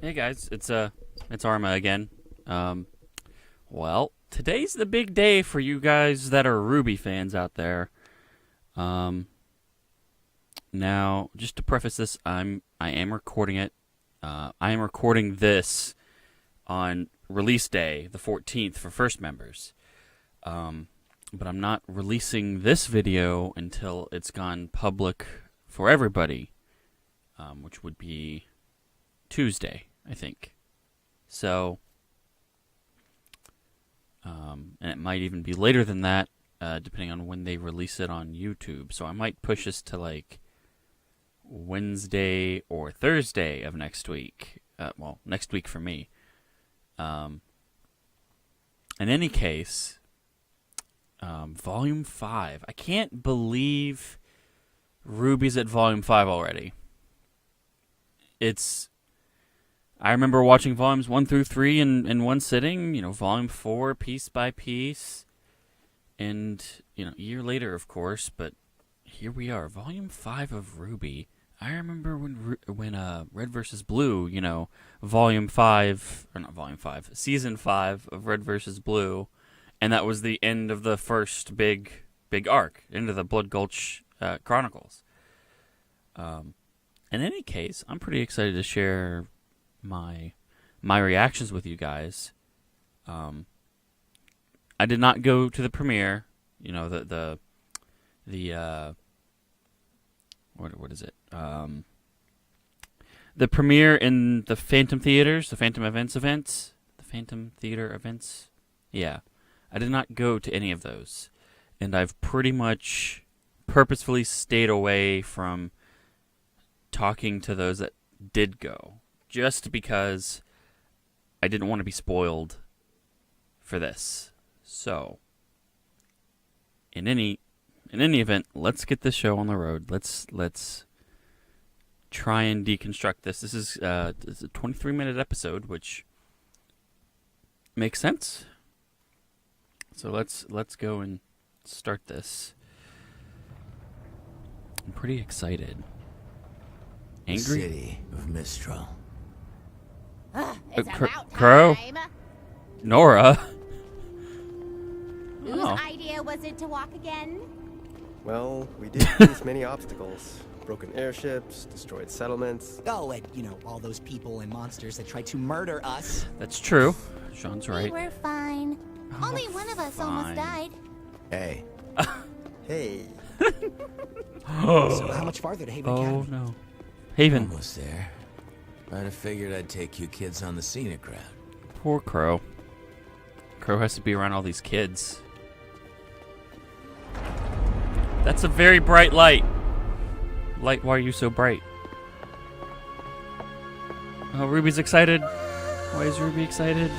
Hey guys, it's Arma again. Well, today's the big day for you guys that are RWBY fans out there. Now, just to preface this, I am recording it. I am recording this on release day, the 14th, for first members. But I'm not releasing this video until it's gone public for everybody, which would be Tuesday, I think. So, and it might even be later than that, depending on when they release it on YouTube. So I might push this to like Wednesday or Thursday of next week. Well, next week for me. In any case, Volume 5. I can't believe RWBY's at Volume 5 already. I remember watching Volumes 1 through 3 in one sitting, Volume 4 piece by piece. And, a year later, of course, but here we are, Volume 5 of RWBY. I remember when Red vs. Blue, Volume 5, or not Volume 5, Season 5 of Red vs. Blue, and that was the end of the first big arc, end of the Blood Gulch Chronicles. In any case, I'm pretty excited to share my reactions with you guys. I did not go to the premiere. The what is it? The premiere in the Phantom Theaters, the Phantom Theater events. Yeah, I did not go to any of those, and I've pretty much purposefully stayed away from talking to those that did go, just because I didn't want to be spoiled for this. So, in any event, let's get this show on the road. Let's try and deconstruct this. This is a 23-minute episode, which makes sense. So let's go and start this. I'm pretty excited. Angry? The city of Mistral. It's about Crow? time. Nora? Whose Oh. idea was it to walk again? Well, we did face many obstacles. Broken airships, destroyed settlements. Oh, and, all those people and monsters that tried to murder us. That's true. Sean's right. We were fine. Oh, Only one of us fine. almost died. Hey, Hey, So how much farther to Haven Oh Academy? no. Haven. almost there. I'd have figured I'd take you kids on the scenic route. Poor Crow. Crow has to be around all these kids. That's a very bright light. Light, why are you so bright? Oh, Ruby's excited. Why is Ruby excited?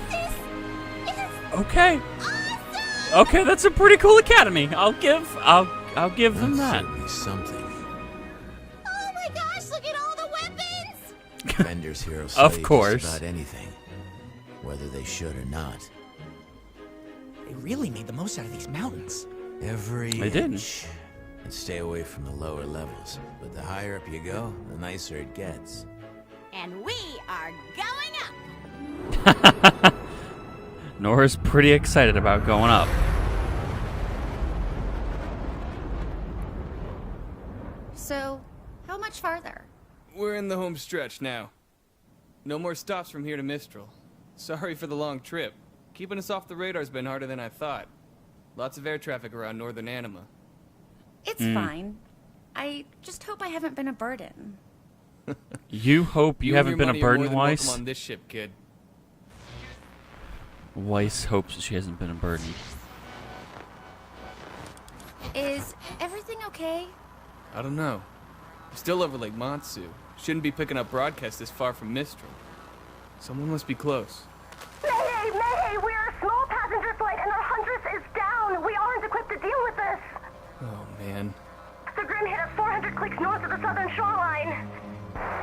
This is Okay. awesome! Okay, that's a pretty cool academy. I'll give them That's that. certainly something. Oh my gosh, look at all the weapons! Defenders heroes say Of course. just about anything, whether they should or not. They really made the most out of these mountains. Every They did. inch. And stay away from the lower levels. But the higher up you go, the nicer it gets. And we are going up! Nora's pretty excited about going up. So, how much farther? We're in the home stretch now. No more stops from here to Mistral. Sorry for the long trip. Keeping us off the radar's been harder than I thought. Lots of air traffic around northern Anima. It's fine. I just hope I haven't been a burden. You hope you and haven't your been a money are more burden, than welcome Weiss? on this ship, kid. Weiss hopes she hasn't been a burden. Is everything okay? I don't know. We're still over Lake Matsu. Shouldn't be picking up broadcasts this far from Mistral. Someone must be close. Mayday! Mayday! We're a small passenger flight and our Huntress is down! We aren't equipped to deal with this! Oh, man. The Grim hit us 400 clicks north of the southern shoreline.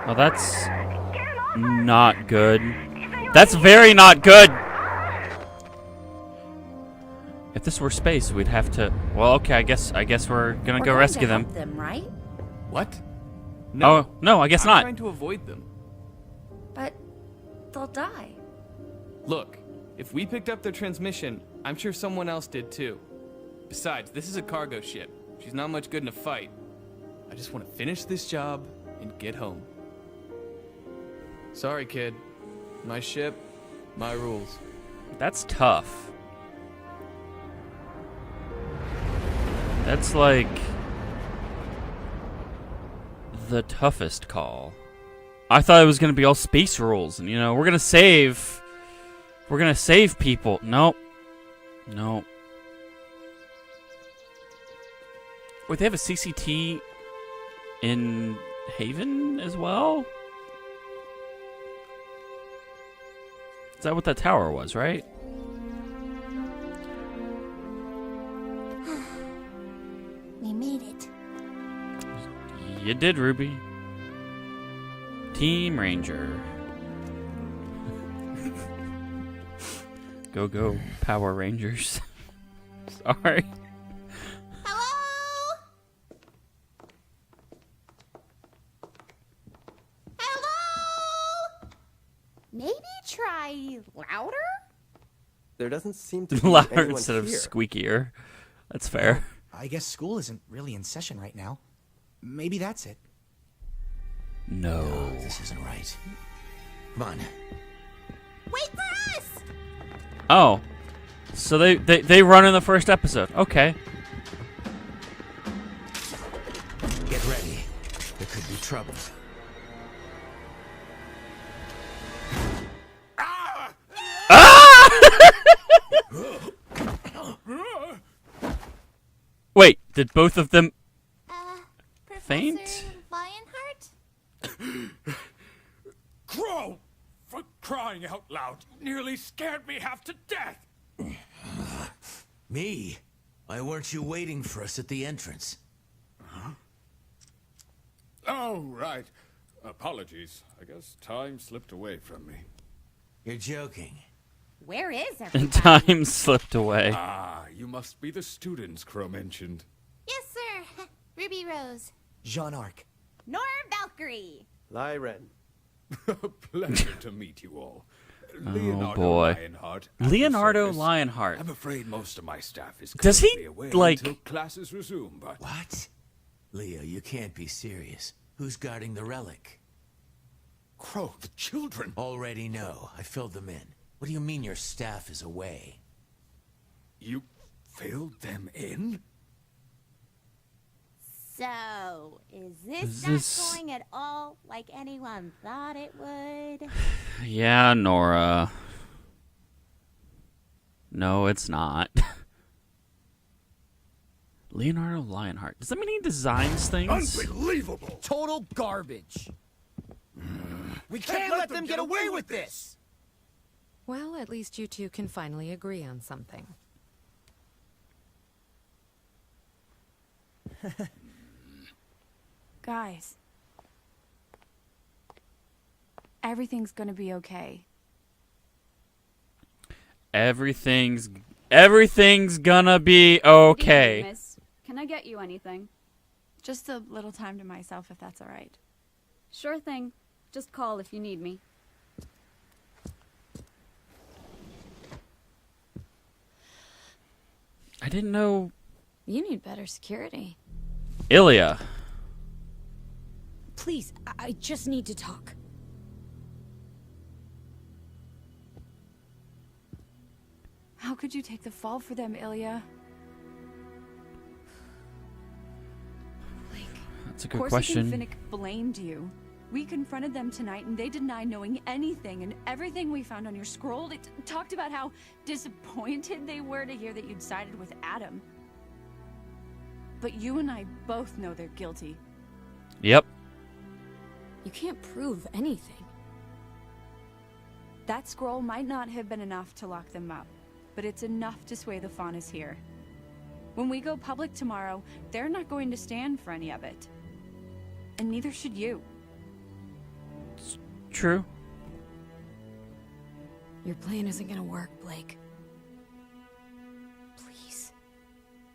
Oh, that's Get him off us! not good. Senor- That's very not good. If this were space, we'd have to. Well, okay. I guess we're gonna We're go going rescue to them. help them, right? What? Oh no, I guess I'm not. trying to avoid them. they'll die. Look, if we picked up their transmission, I'm sure someone else did too. Besides, this is a cargo ship. She's not much good in a fight. I just want to finish this job and get home. Sorry, kid. My ship, my rules. That's tough. That's like the toughest call. I thought it was gonna be all space rules, and we're gonna save people. Nope. Wait, they have a CCT in Haven as well? Is that what that tower was, right? We made it. You did, Ruby. Team Ranger. Go, Power Rangers. Sorry. Hello? Hello? Maybe try louder? There doesn't seem to be Louder anyone instead of here. squeakier. That's fair. I guess school isn't really in session right now. Maybe that's it. No. This isn't right. Come on. Wait for us! Oh. So they run in the first episode. Okay. Get ready. There could be trouble. Wait, did both of them Professor faint? Lionheart? Crow! For crying out loud, nearly scared me half to death! Me? Why weren't you waiting for us at the entrance? Oh, right. Apologies. I guess time slipped away from me. You're joking. Where is everybody? Time slipped away. Ah, you must be the students Crow mentioned. Yes, sir. Ruby Rose. Jean Arc. Norm Valkyrie. Lyren. Pleasure to meet you all. Leonardo boy. Lionheart. at the Leonardo service. Lionheart. I'm afraid most of my staff is Does he, currently away like- until classes resume, but What? Leo, you can't be serious. Who's guarding the relic? Crow, the children. Already know. I filled them in. What do you mean your staff is away? You filled them in? So, is Is this not this- going at all like anyone thought it would? Yeah, Nora. No, it's not. Leonardo Lionheart. Does that mean he designs things? Unbelievable! Total garbage. We can't let them get away with this. Well, at least you two can finally agree on something. Guys. Everything's gonna be okay. Everything's gonna be okay. Miss, can I get you anything? Just a little time to myself, if that's all right. Sure thing. Just call if you need me. I didn't know You need better security. Ilya. Please, I just need to talk. How could you take the fall for them, Ilya? That's a good Corsic question. and Finnick blamed you. We confronted them tonight, and they denied knowing anything, and everything we found on your scroll, they talked about how disappointed they were to hear that you'd sided with Adam. But you and I both know they're guilty. Yep. You can't prove anything. That scroll might not have been enough to lock them up, but it's enough to sway the Faunas here. When we go public tomorrow, they're not going to stand for any of it. And neither should you. True. Your plan isn't gonna work, Blake. Please.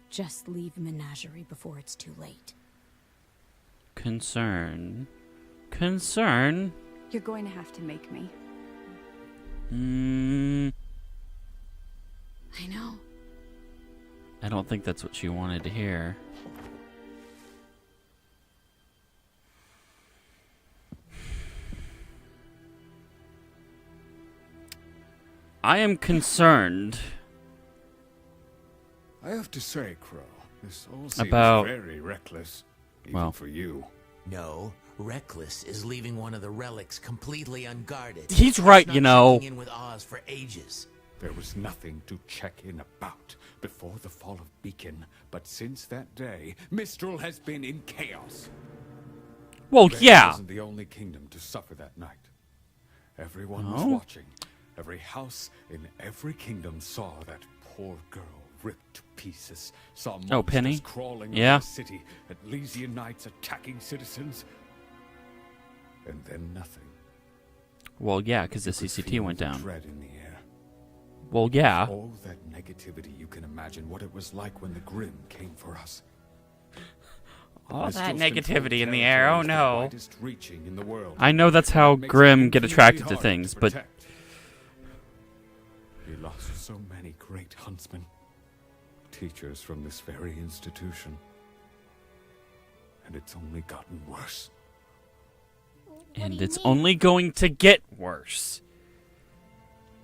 Just leave Menagerie before it's too late. Concern. You're going to have to make me. I know. I don't think that's what she wanted to hear. I am concerned. I have to say, Crow, this all seems About- very reckless, even Well. for you. No, reckless is leaving one of the relics completely unguarded. He's right, It's not you know. checking in with Oz for ages. There was nothing to check in about before the fall of Beacon, but since that day, Mistral has been in chaos. Well, Vale yeah. wasn't the only kingdom to suffer that night. Everyone was Oh. watching. Every house in every kingdom saw that poor girl ripped to pieces. Saw monsters Penny? crawling Yeah. over the city, Atlesian knights attacking citizens, and then nothing. Well, yeah, because the You could CCT feel went the down. dread in the air. Well, yeah. All that negativity, you can imagine what it was like when the Grim came for us. All that Mistral's negativity in the controlled air. Oh territory is the no. widest reaching in the world. I know that's how Makes it Grimm get infinitely attracted to harder things, to but protect. We lost so many great huntsmen, teachers from this very institution, and it's only gotten worse. and it's only going to get worse.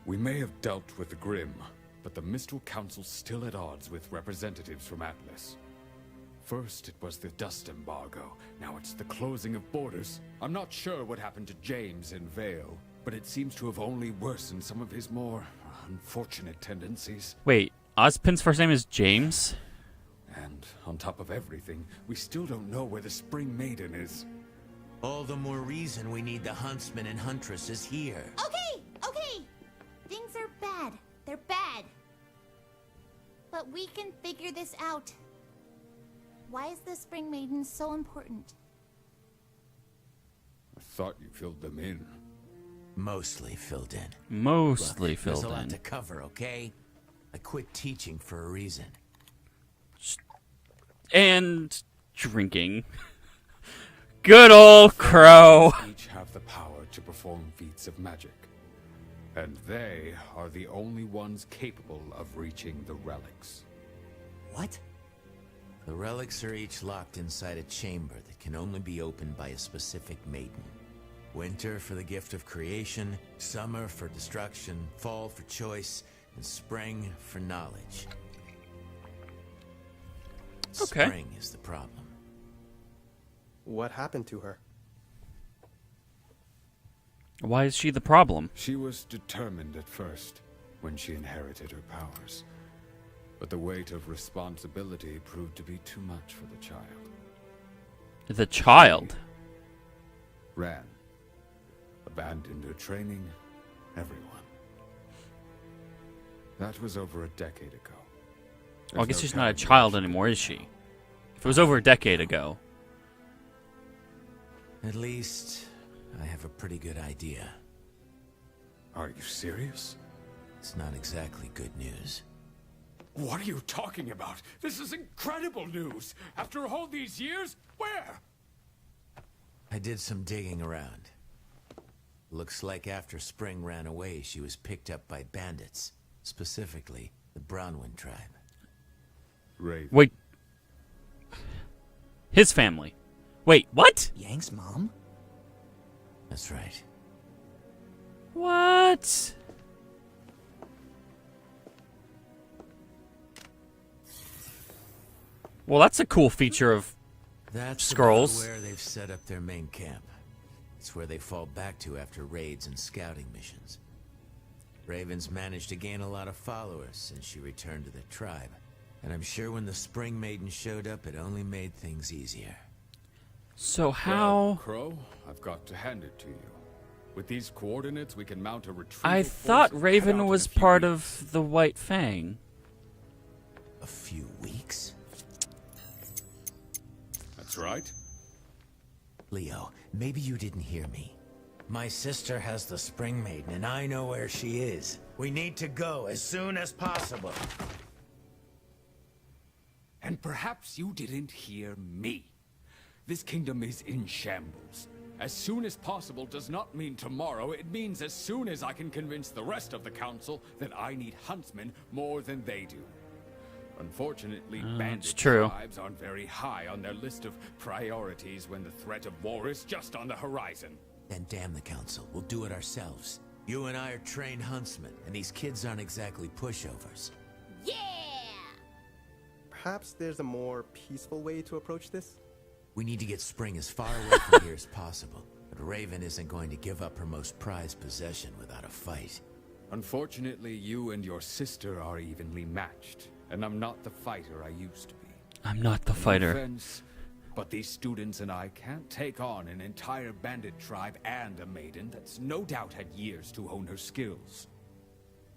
We may have dealt with the Grim, but the Mistral Council's still at odds with representatives from Atlas. First, it was the dust embargo. Now it's the closing of borders. I'm not sure what happened to James in Vale, but it seems to have only worsened some of his more unfortunate tendencies. Wait, Ozpin's first name is James? And on top of everything, we still don't know where the Spring Maiden is. All the more reason we need the huntsmen and huntresses here. Okay. Things are bad. They're bad. But we can figure this out. Why is the Spring Maiden so important? I thought you filled them in. Mostly filled in. Mostly Look, filled there's a lot in. to cover, okay? I quit teaching for a reason. And drinking. Good old Crow. Each have the power to perform feats of magic. And they are the only ones capable of reaching the relics. What? The relics are each locked inside a chamber that can only be opened by a specific maiden. Winter for the gift of creation, summer for destruction, fall for choice, and spring for knowledge. Okay. Spring is the problem. What happened to her? Why is she the problem? She was determined at first, when she inherited her powers. But the weight of responsibility proved to be too much for the child. The child? Ran. Abandoned her training, everyone. That was over a decade ago. Well, I guess There's she's no not a telling child where she anymore, could is she? go. If it was over a decade ago. At least, I have a pretty good idea. Are you serious? It's not exactly good news. What are you talking about? This is incredible news! After all these years, where? I did some digging around. Looks like after Spring ran away, she was picked up by bandits. Specifically, the Brownwind tribe. Raven. Wait. His family. Wait, what? Yang's mom? That's right. What? Well, that's a cool feature of That's Scrolls. about where they've set up their main camp. It's where they fall back to after raids and scouting missions. Raven's managed to gain a lot of followers since she returned to the tribe. And I'm sure when the Spring Maiden showed up, it only made things easier. So Well, how... Crow, I've got to hand it to you. With these coordinates, we can mount a retrieval I force thought and head out Raven in was a few part weeks. of the White Fang. A few weeks? That's right. Leo, maybe you didn't hear me. My sister has the Spring Maiden, and I know where she is. We need to go as soon as possible. And perhaps you didn't hear me. This kingdom is in shambles. As soon as possible does not mean tomorrow. It means as soon as I can convince the rest of the council that I need huntsmen more than they do. Unfortunately, bandit tribes aren't very high on their list of priorities when the threat of war is just on the horizon. Then damn the council. We'll do it ourselves. You and I are trained huntsmen, and these kids aren't exactly pushovers. Yeah! Perhaps there's a more peaceful way to approach this? We need to get Spring as far away from here as possible. But Raven isn't going to give up her most prized possession without a fight. Unfortunately, you and your sister are evenly matched, and I'm not the fighter I used to be. I'm not the fighter. No offense, but these students and I can't take on an entire bandit tribe and a maiden that's no doubt had years to hone her skills.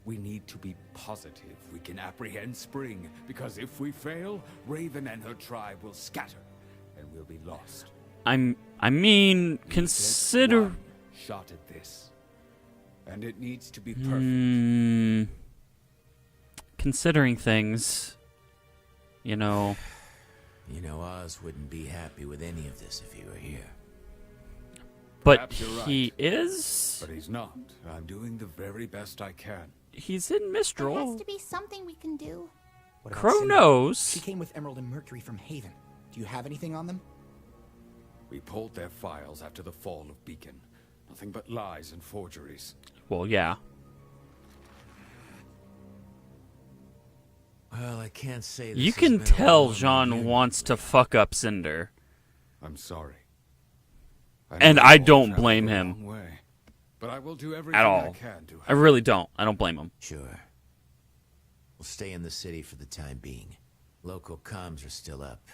We need to be positive we can apprehend Spring, because if we fail, Raven and her tribe will scatter, and we'll be lost. I mean, consider... One shot at this, and it needs to be perfect. Considering things, you know... You know, Oz wouldn't be happy with any of this if he were here. But Perhaps you're he right. is... But he's not. I'm doing the very best I can. He's in There Mistral. has to be something we can do. What about Crow Cinder? knows. She came with Emerald and Mercury from Haven. Do you have anything on them? We pulled their files after the fall of Beacon. Nothing but lies and forgeries. Well, yeah. Well, I can't say this You has can been a tell long Jean year. wants to fuck up Cinder. I'm sorry. And know I I've don't traveled blame a him. long way, but I will do everything At I all. can to I really don't. I don't blame him. Sure. We'll stay in the city for the time being. Local comms are still up.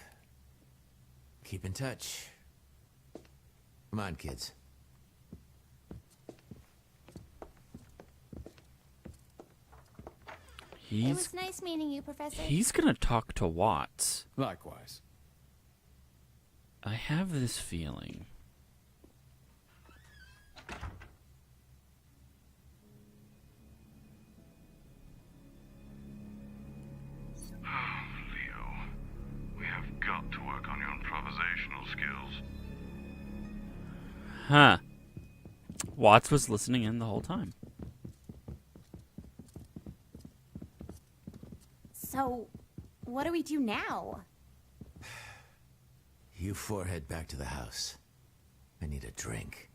Keep in touch. Come on, kids. It was nice meeting you, Professor. He's gonna talk to Watts. Likewise. I have this feeling. Leo, we have got to work on your improvisational skills. Huh. Watts was listening in the whole time. So, what do we do now? You four head back to the house. I need a drink.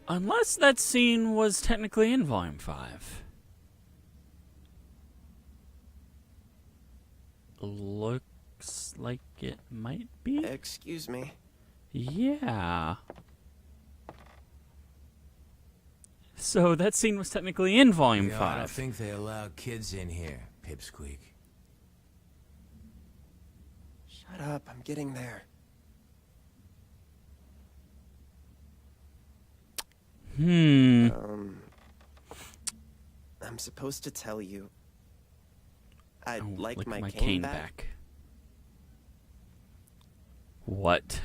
Unless that scene was technically in Volume 5. Looks like it might be. Excuse me. Yeah. So that scene was technically in Volume I 5. don't think they allow kids in here, Pipsqueak. Shut up, I'm getting there. I'm supposed to tell you. I'd like Lick my cane back. What?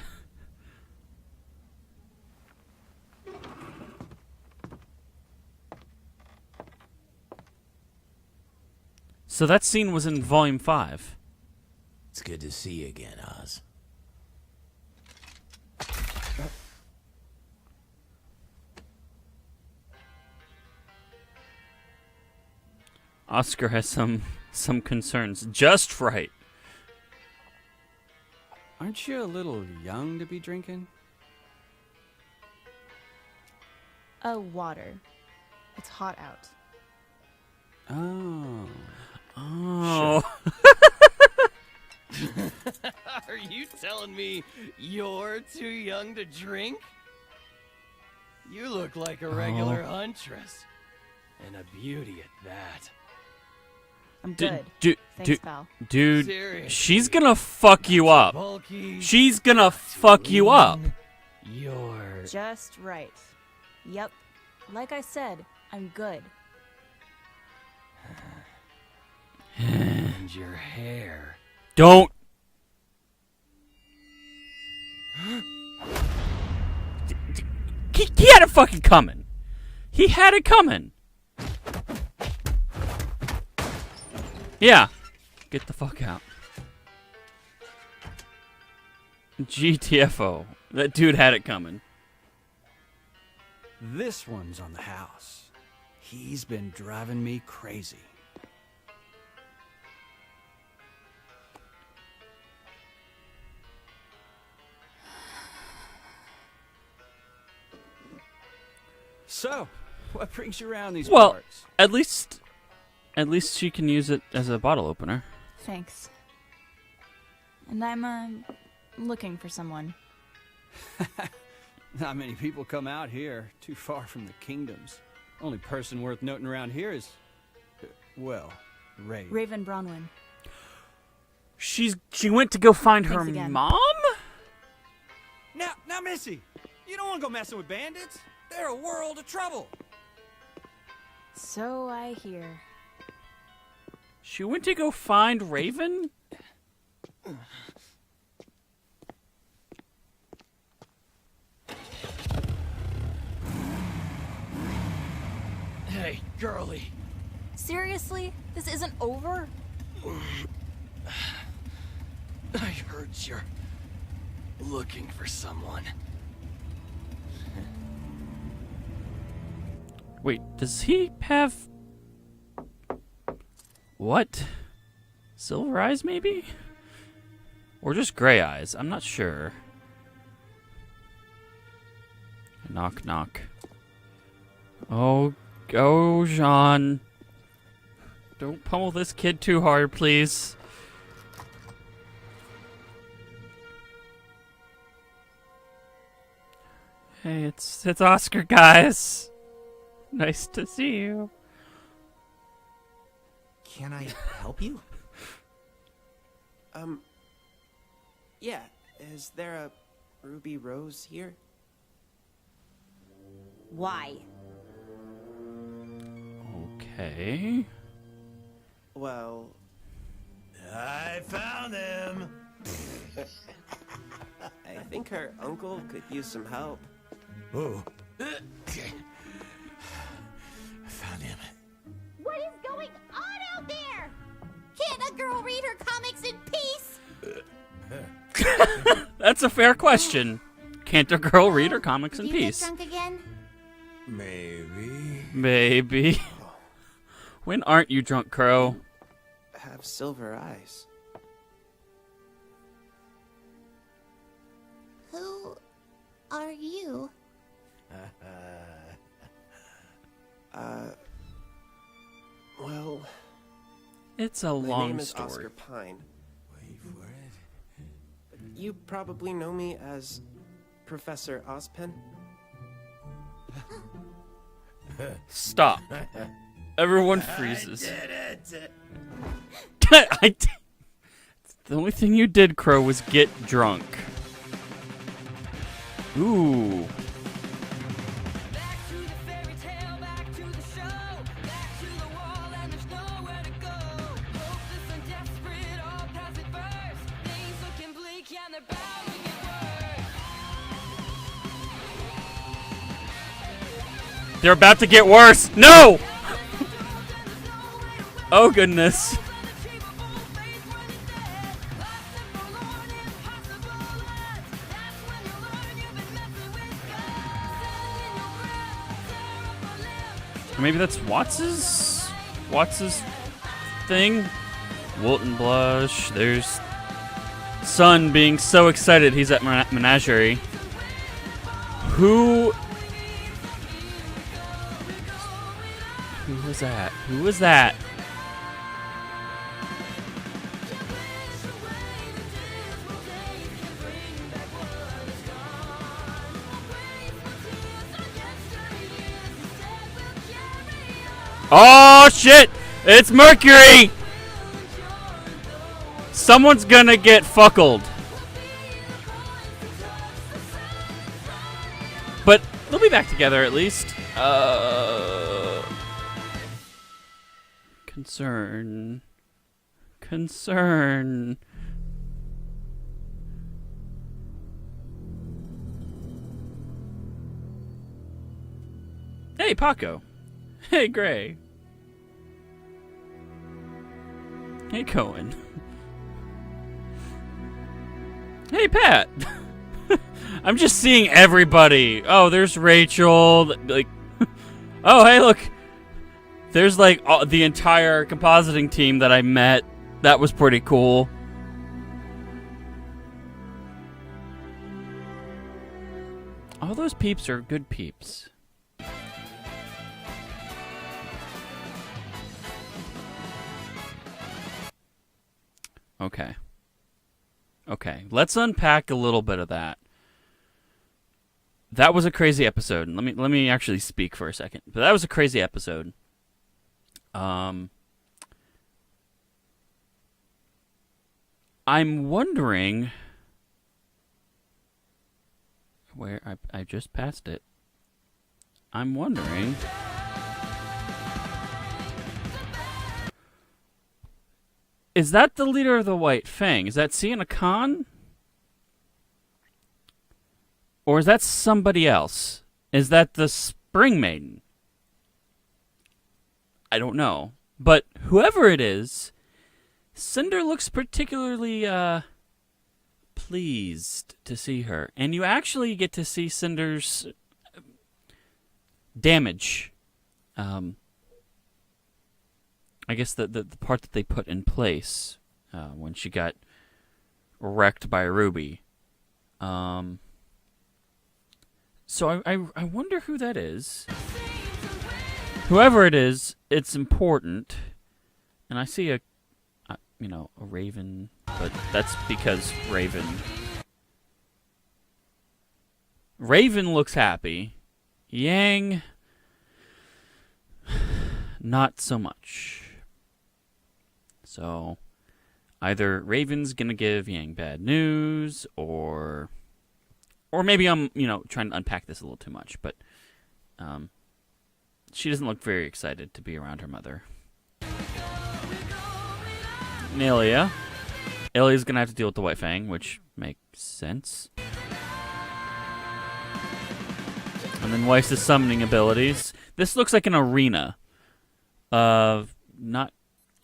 So that scene was in Volume 5. It's good to see you again, Oz. Oscar has some concerns. Just right. Aren't you a little young to be drinking? Water. It's hot out. Oh. Oh. Are you telling me you're too young to drink? You look like a regular huntress. And a beauty at that. I'm good. Thanks, pal. Dude, Seriously. she's gonna fuck you up. Bulky, She's gonna fuck you up. You're Just right. Yep. Like I said, I'm good. and your hair. Don't. He had it fucking coming. He had it coming. Yeah. Get the fuck out. GTFO. That dude had it coming. This one's on the house. He's been driving me crazy. So, what brings you around these parts? At least she can use it as a bottle opener. Thanks. And I'm, looking for someone. Not many people come out here, too far from the kingdoms. Only person worth noting around here is, well, Raven. Raven Bronwyn. She went to go find Thanks her again. mom? Now, Missy, you don't want to go messing with bandits. They're a world of trouble. So I hear. She went to go find Raven? Hey, girlie. Seriously? This isn't over? I heard you're looking for someone. Wait, does he have... What? Silver eyes, maybe? Or just gray eyes? I'm not sure. Knock, knock. Oh, go, Jean. Don't pummel this kid too hard, please. Hey, it's Oscar, guys. Nice to see you. Can I help you? Yeah. Is there a ruby rose here? Why? Okay. Well... I found him! I think her uncle could use some help. Oh. I found him. What is going on out there? Can't a girl read her comics in peace? That's a fair question. Can't a girl read her comics in Did you peace? get drunk again? Maybe. Maybe. When aren't you drunk, Crow? Have silver eyes. Who are you? Well... It's a my long name is story. Oscar Pine. Wait for it. You probably know me as Professor Ozpen. Stop. Everyone freezes. I did it! The only thing you did, Crow, was get drunk. Ooh. They're about to get worse. No! Oh, goodness. Maybe that's Watts's thing. Wilton Blush. There's Son being so excited he's at Menagerie. Who was that? Who was that? Oh shit! It's Mercury! Someone's gonna get fuckled. But they'll be back together at least. Concern. Hey, Paco. Hey, Gray. Hey, Cohen. Hey, Pat. I'm just seeing everybody. Oh, there's Rachel. Like, oh, hey, look. There's like the entire compositing team that I met. That was pretty cool. All those peeps are good peeps. Okay. Okay, let's unpack a little bit of that. That was a crazy episode. Let me actually speak for a second. But that was a crazy episode. I'm wondering where I just passed it. I'm wondering. Is that the leader of the White Fang? Is that Sienna Khan? Or is that somebody else? Is that the Spring Maiden? I don't know. But whoever it is, Cinder looks particularly pleased to see her. And you actually get to see Cinder's damage. I guess the part that they put in place when she got wrecked by Ruby. So I wonder who that is. Whoever it is, it's important. And I see a Raven, but that's because Raven looks happy. Yang, not so much. So, either Raven's gonna give Yang bad news, or maybe I'm, trying to unpack this a little too much, but she doesn't look very excited to be around her mother. And Ilya's gonna have to deal with the White Fang, which makes sense. And then Weiss's summoning abilities. This looks like an arena. Not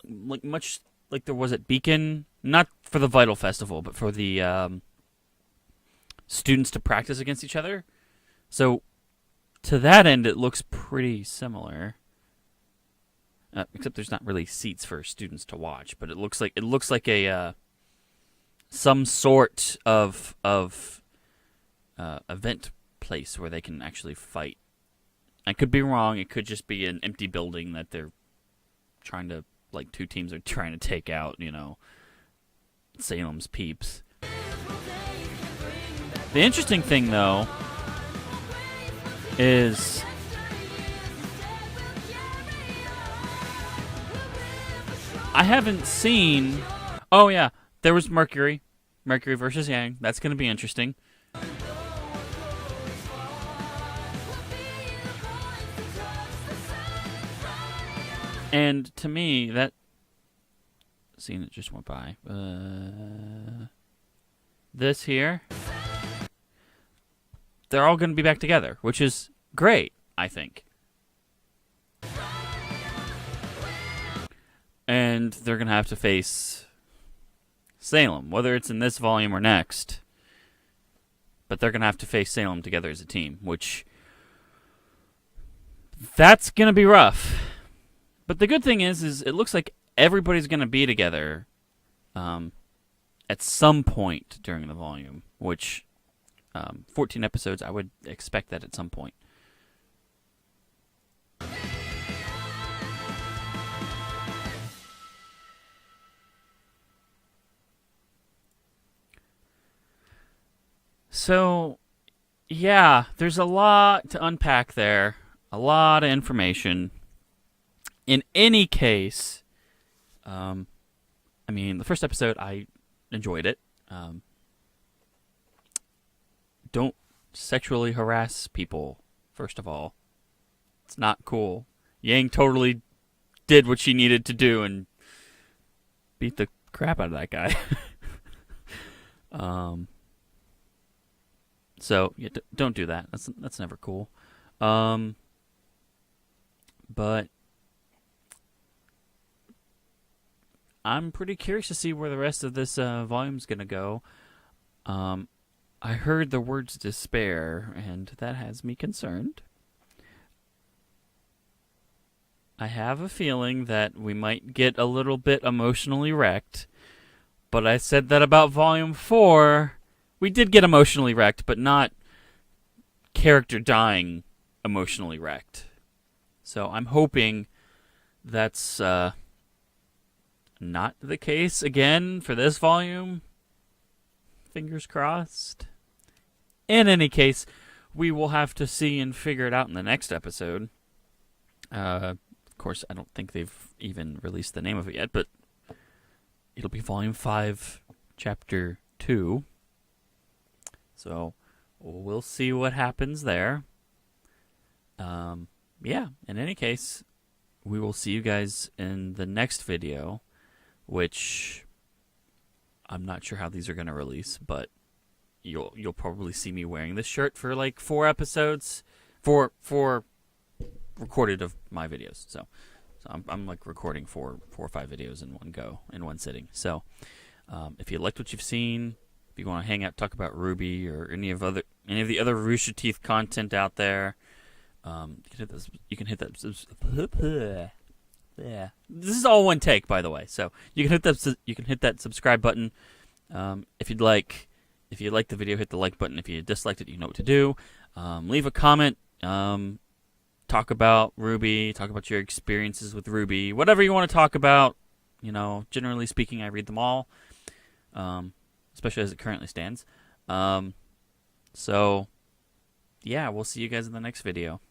like much like there was at Beacon. Not for the Vital Festival, but for the students to practice against each other. So, to that end, it looks pretty similar. Except there's not really seats for students to watch, but it looks like a some sort of event place where they can actually fight. I could be wrong. It could just be an empty building that they're trying to, like, two teams are trying to take out, Salem's peeps. The interesting thing, though, is I haven't seen... Oh, yeah. There was Mercury. Mercury versus Yang. That's going to be interesting. And to me, that scene that just went by, this here, they're all going to be back together, which is great, I think. And they're going to have to face Salem, whether it's in this volume or next. But they're going to have to face Salem together as a team, which that's going to be rough. But the good thing is it looks like everybody's going to be together at some point during the volume, which 14 episodes, I would expect that at some point. So, yeah, there's a lot to unpack there, a lot of information. In any case, the first episode, I enjoyed it. Don't sexually harass people, first of all. It's not cool. Yang totally did what she needed to do and beat the crap out of that guy. So, yeah, don't do that. That's never cool. But I'm pretty curious to see where the rest of this volume's going to go. I heard the words despair, and that has me concerned. I have a feeling that we might get a little bit emotionally wrecked, but I said that about Volume 4. We did get emotionally wrecked, but not character dying emotionally wrecked. So I'm hoping that's not the case again for this volume. Fingers crossed. In any case, we will have to see and figure it out in the next episode. Of course, I don't think they've even released the name of it yet, but it'll be Volume 5, Chapter 2. So we'll see what happens there. Yeah, in any case, we will see you guys in the next video, which I'm not sure how these are going to release, but you'll probably see me wearing this shirt for like 4 episodes, four recorded of my videos. So I'm like recording 4 or 5 videos in one go, in one sitting. So if you liked what you've seen, if you want to hang out, talk about RWBY or any of the other Rooster Teeth content out there, you can hit that. Yeah, this is all one take, by the way. So you can hit that subscribe button if you'd like. If you liked the video, hit the like button. If you disliked it, you know what to do. Leave a comment. Talk about RWBY. Talk about your experiences with RWBY. Whatever you want to talk about. You know, generally speaking, I read them all, especially as it currently stands. So, yeah, we'll see you guys in the next video.